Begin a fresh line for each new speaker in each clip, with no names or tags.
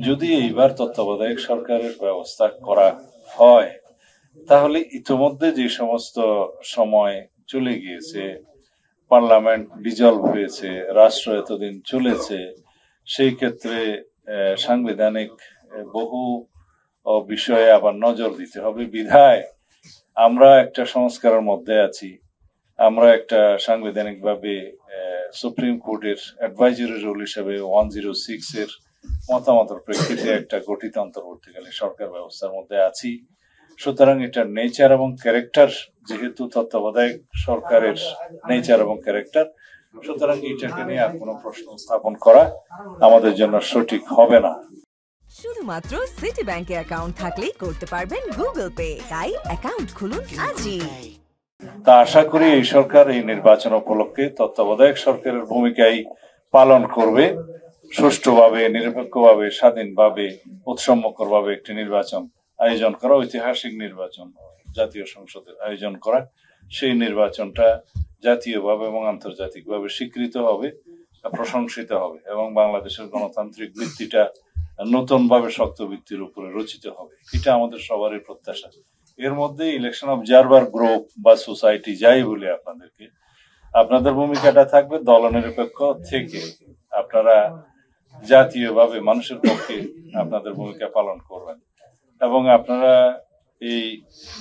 যদি এইবার তত্ত্বাবধায়ক সরকারের ব্যবস্থা করা হয় তাহলে ইতিমধ্যে যে সমস্ত সময় চলে গিয়েছে, পার্লামেন্ট ডিজলভ হয়েছে, রাষ্ট্র এতদিন চলেছে, সেই ক্ষেত্রে সাংবিধানিক বহু বিষয়ে আবার নজর দিতে হবে। বিধায় আমরা একটা সংস্কারের মধ্যে আছি। আমরা একটা সাংবিধানিক ভাবে সুপ্রিম কোর্টের অ্যাডভাইজারি রুল হিসেবে 106 এর মতামতের প্রেক্ষিতে একটা গঠিত অন্তর্বর্তীকালীন সরকার ব্যবস্থার মধ্যে আছি। সুতরাং এটার নেচার এবং ক্যারেক্টার, যেহেতু তত্ত্বাবধায়ক সরকারের নেচার এবং ক্যারেক্টার, সুতরাং এটাকে নিয়ে আর কোনো প্রশ্ন স্থাপন করা আমাদের জন্য সঠিক হবে না।
শুধুমাত্র সিটি ব্যাংকে অ্যাকাউন্ট থাকলেই করতে পারবেন গুগল পে। তাই অ্যাকাউন্ট খুলুন আজই।
তা আশা করি এই সরকার এই নির্বাচন উপলক্ষে তত্ত্বাবধায়ক সরকারের ভূমিকাই পালন করবে। সুষ্ঠুভাবে, নিরপেক্ষভাবে, স্বাধীনভাবে, উৎসবমুখরভাবে একটি নির্বাচন আয়োজন করা, ঐতিহাসিক নির্বাচন জাতীয় সংসদের আয়োজন করা, সেই নির্বাচনটা জাতীয়ভাবে এবং আন্তর্জাতিকভাবে স্বীকৃত হবে, প্রশংসিত হবে এবং বাংলাদেশের গণতান্ত্রিক ভিত্তিটা নতুন ভাবে শক্ত ভিত্তির উপরে রচিত হবে। এটা আমাদের সবারই প্রত্যাশা। এর মধ্যে ইলেকশন অবজারভার গ্রুপ বা সোসাইটি যাই বলে আপনাদের ভূমিকাটা থাকবে দলনিরপেক্ষ থেকে। আপনারা জাতীয়ভাবে মানুষের পক্ষে আপনাদের ভূমিকা পালন করবেন এবং আপনারা এই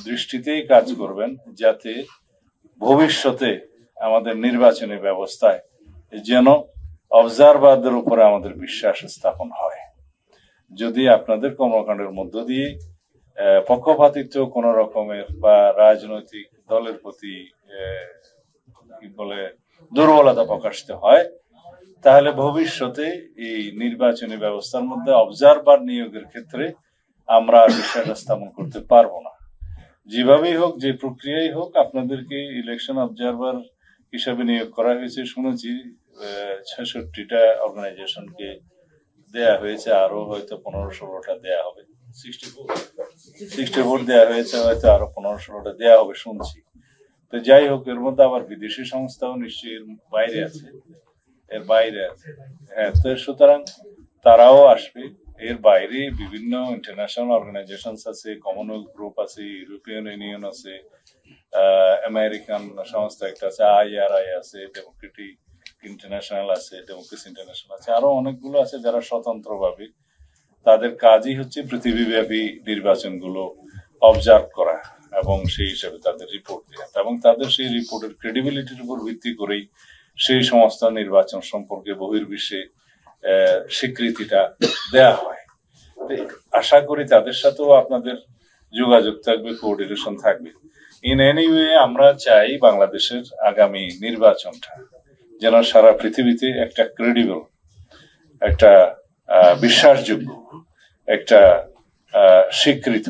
দৃষ্টিতেই কাজ করবেন যাতে ভবিষ্যতে আমাদের নির্বাচনী ব্যবস্থায় যেন অবজারভারদের উপরে আমাদের বিশ্বাস স্থাপন হয়। যদি আপনাদের কর্মকাণ্ডের মধ্য দিয়ে পক্ষপাতিত্ব কোন রকমের বা রাজনৈতিক দলের প্রতি কি বলে দুর্বলতা প্রকাশিত হয়, তাহলে ভবিষ্যতে এই নির্বাচনী ব্যবস্থার মধ্যে অবজারভার নিয়োগের ক্ষেত্রে আমরা বিশ্বাস স্থাপন করতে পারবো না। যেভাবেই হোক, যে প্রক্রিয়াই হোক, আপনাদেরকে ইলেকশন অবজারভার হিসাবে নিয়োগ করা হয়েছে শুনেছি। 66টা অর্গানাইজেশনকে দেয়া হয়েছে, আরো হয়তো 15-16টা দেয়া হবে। 64 দেয়া হয়েছে, হয়তো আরো 15-16টা দেয়া হবে শুনছি। তো যাই হোক, এর মধ্যে আবার বিদেশি সংস্থাও নিশ্চয়ই এর বাইরে আছে। হ্যাঁ, তো সুতরাং তারাও আসবে। এর বাইরে বিভিন্ন ইন্টারন্যাশনাল অর্গানাইজেশন আছে, কমনওয়েলথ গ্রুপ আছে, ইউরোপিয়ান ইউনিয়ন আছে, আমেরিকান সংস্থা একটা আছে, IRI আছে, ডেমোক্রেটিক ইন্টারন্যাশনাল আছে, ডেমোক্রেসি ইন্টারন্যাশনাল আছে, আরো অনেকগুলো আছে যারা স্বতন্ত্রভাবে, তাদের কাজই হচ্ছে পৃথিবীব্যাপী নির্বাচনগুলো অবজার্ভ করা এবং সেই হিসাবে তাদের রিপোর্ট দেওয়া এবং তাদের সেই রিপোর্টের ক্রেডিবিলিটির উপর ভিত্তি করেই সেই সমস্ত নির্বাচন সম্পর্কে বহির্বিশ্বে স্বীকৃতিটা দেয়া হয়। আশা করি তাদের সাথেও আপনাদের যোগাযোগ থাকবে, কোঅর্ডিনেশন থাকবে। ইন এনি ওয়ে আমরা চাই বাংলাদেশের আগামী নির্বাচনটা যেন সারা পৃথিবীতে একটা ক্রেডিবল, একটা বিশ্বাসযোগ্য, একটা স্বীকৃত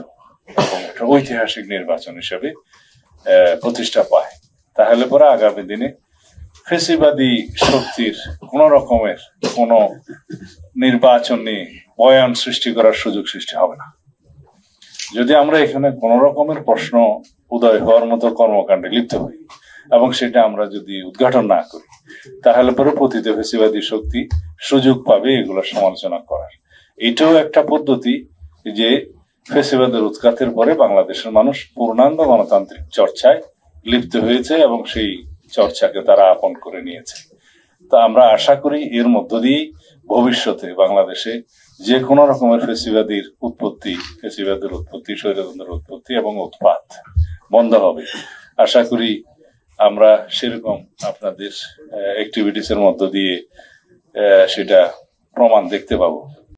এবং একটা ঐতিহাসিক নির্বাচন হিসেবে প্রতিষ্ঠা পায়। তাহলে পরে আগামী দিনে ফেসিবাদী শক্তির কোন রকমের কোন নির্বাচনী বয়ান সৃষ্টি করার সুযোগ সৃষ্টি হবে না। যদি আমরা এখানে কোন রকমের প্রশ্ন উদয় হওয়ার মতো কর্মকাণ্ডে লিপ্ত হই এবং সেটা আমরা যদি উদ্ঘাটন না করি, তাহলে পরে পতিত ফেসিবাদী শক্তি সুযোগ পাবে এগুলো সমালোচনা করার। এটাও একটা পদ্ধতি যে ফেসিবাদের উৎখাতের পরে বাংলাদেশের মানুষ পূর্ণাঙ্গ গণতান্ত্রিক চর্চায় লিপ্ত হয়েছে এবং সেই চর্চাকে তারা আপন করে নিয়েছে। তা আমরা আশা করি এর মধ্য দিয়েই ভবিষ্যতে বাংলাদেশে যে কোনো রকমের ফেসিবাদের উৎপত্তি, স্বৈরতন্ত্রের উৎপত্তি এবং উৎপাত বন্ধ হবে। আশা করি আমরা সেরকম আপনাদের অ্যাক্টিভিটিস এর মধ্য দিয়ে সেটা প্রমাণ দেখতে পাবো।